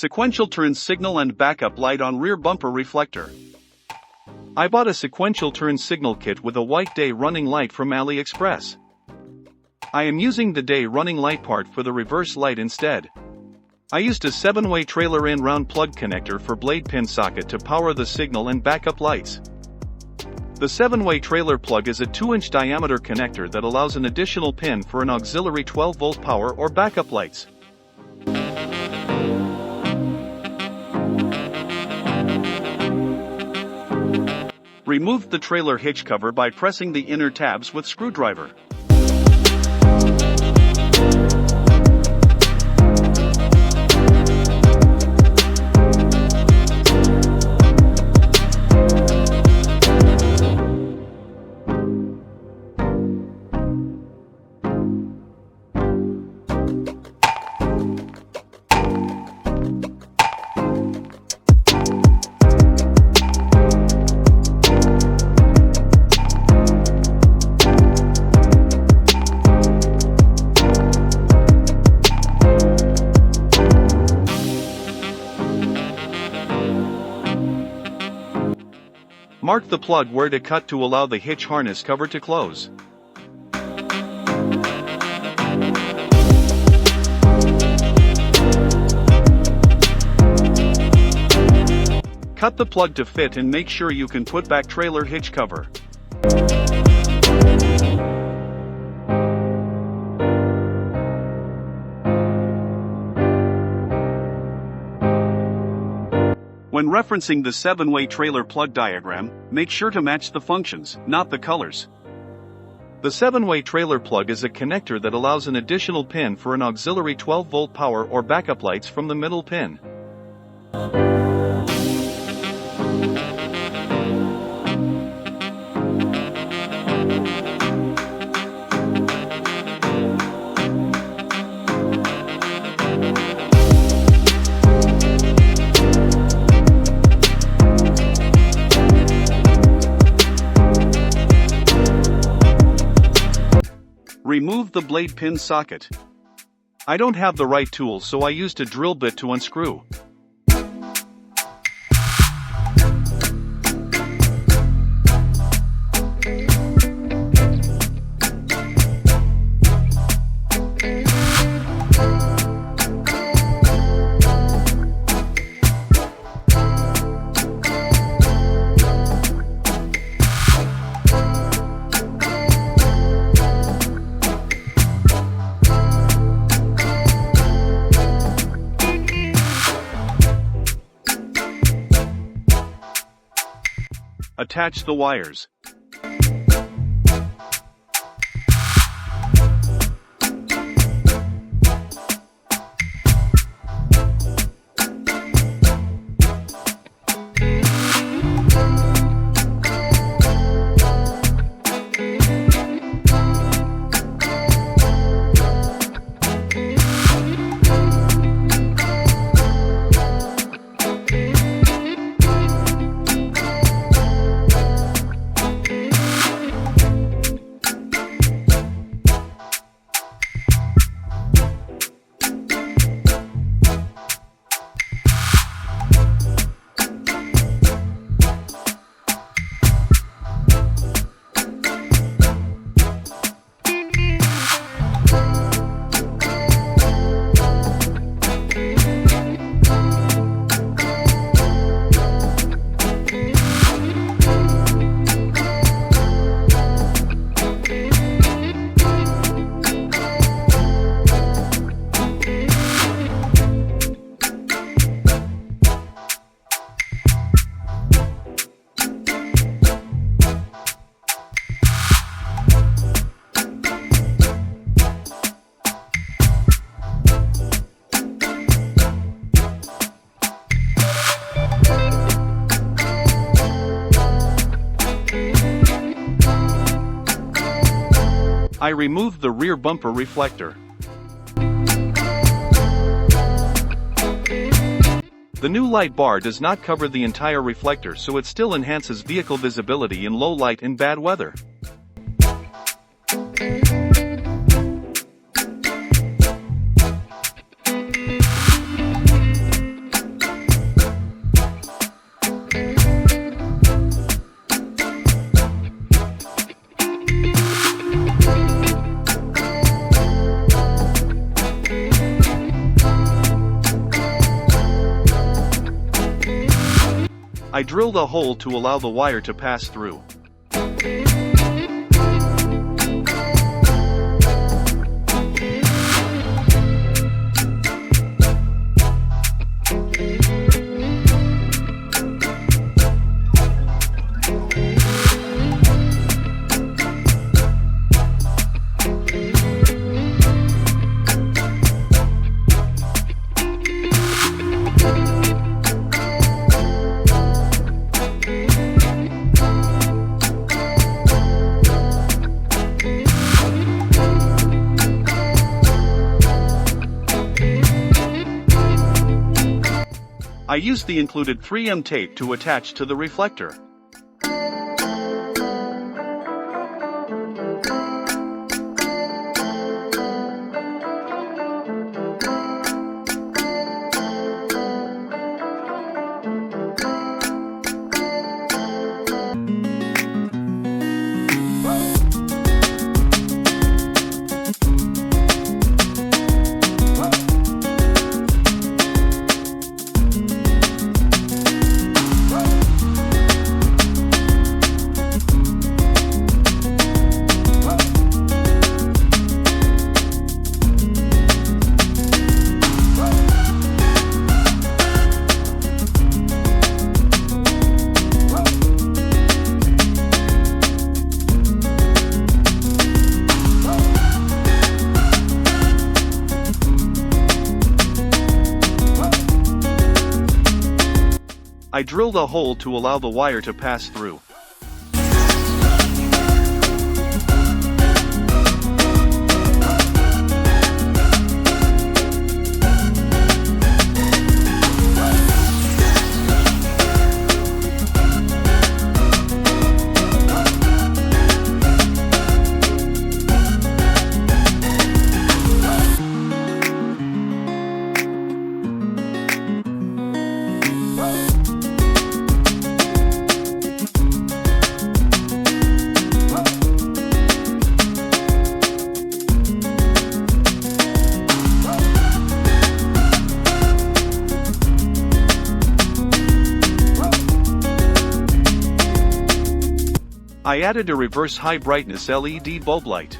Sequential turns signal and backup light on rear bumper reflector. I bought a sequential turn signal kit with a white day running light from AliExpress. I am using the day running light part for the reverse light instead. I used a 7-way trailer in round plug connector for blade pin socket to power the signal and backup lights. The 7-way trailer plug is a 2-inch diameter connector that allows an additional pin for an auxiliary 12-volt power or backup lights. Remove the trailer hitch cover by pressing the inner tabs with screwdriver. Mark the plug where to cut to allow the hitch harness cover to close. Cut the plug to fit and make sure you can put back trailer hitch cover. When referencing the 7-way trailer plug diagram, make sure to match the functions, not the colors. The 7-way trailer plug is a connector that allows an additional pin for an auxiliary 12-volt power or backup lights from the middle pin. Remove the blade pin socket. I don't have the right tool, so I used a drill bit to unscrew. Attach the wires. I removed the rear bumper reflector. The new light bar does not cover the entire reflector, so it still enhances vehicle visibility in low light and bad weather. I drilled a hole to allow the wire to pass through. I used the included 3M tape to attach to the reflector. I drilled a hole to allow the wire to pass through. I added a reverse high brightness LED bulb light.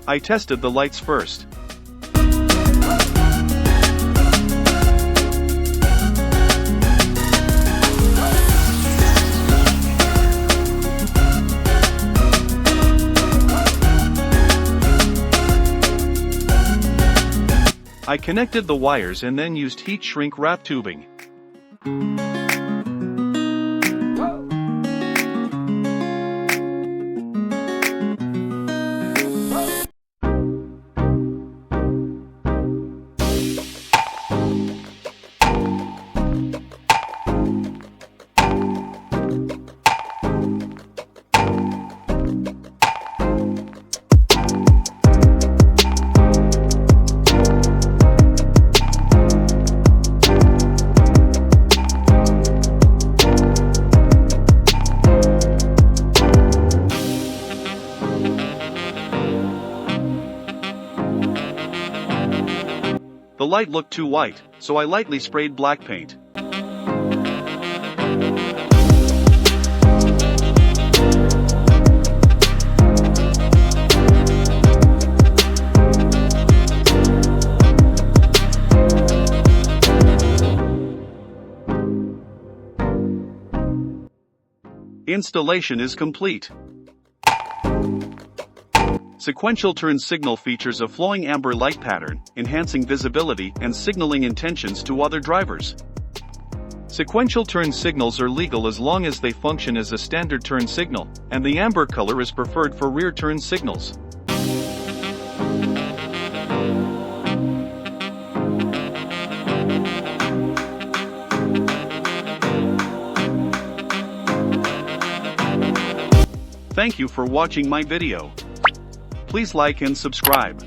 I tested the lights first. I connected the wires and then used heat shrink wrap tubing. The light looked too white, so I lightly sprayed black paint. Installation is complete. Sequential turn signal features a flowing amber light pattern, enhancing visibility and signaling intentions to other drivers. Sequential turn signals are legal as long as they function as a standard turn signal, and the amber color is preferred for rear turn signals. Thank you for watching my video. Please like and subscribe.